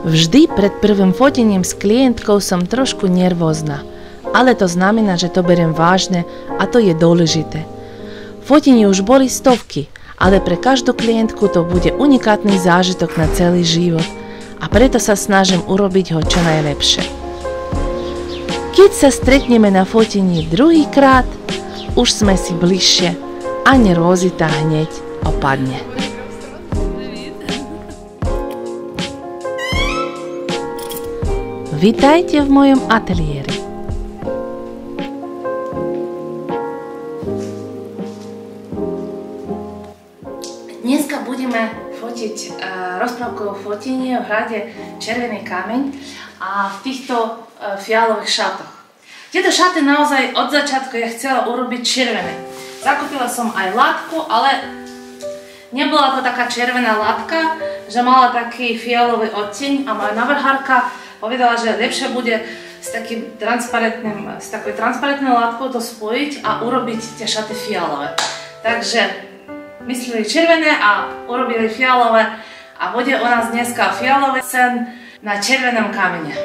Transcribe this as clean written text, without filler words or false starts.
Vždy pred prvým fotením s klientkou som trošku nervózna, ale to znamená, že to beriem vážne a to je dôležité. Fotení už boli stovky, ale pre každú klientku to bude unikátny zážitok na celý život a preto sa snažím urobiť ho čo najlepšie. Keď sa stretneme na fotení druhýkrát, už sme si bližšie a nervózita hneď opadne. Vitajte v mojom ateliéri. Dneska budeme fotiť rozprávkové fotenie v hrade Červený kameň a v týchto fialových šatoch. Tieto šaty naozaj od začiatku ja chcela urobiť červené. Zakúpila som aj látku, ale nebola to taká červená látka, že mala taký fialový odtieň a moja navrhárka povedala, že lepšie bude s takou transparentnou látkou to spojiť a urobiť tie šaty fialové. Takže mysleli červené a urobili fialové a bude u nás dneska fialový sen na červenom kamene.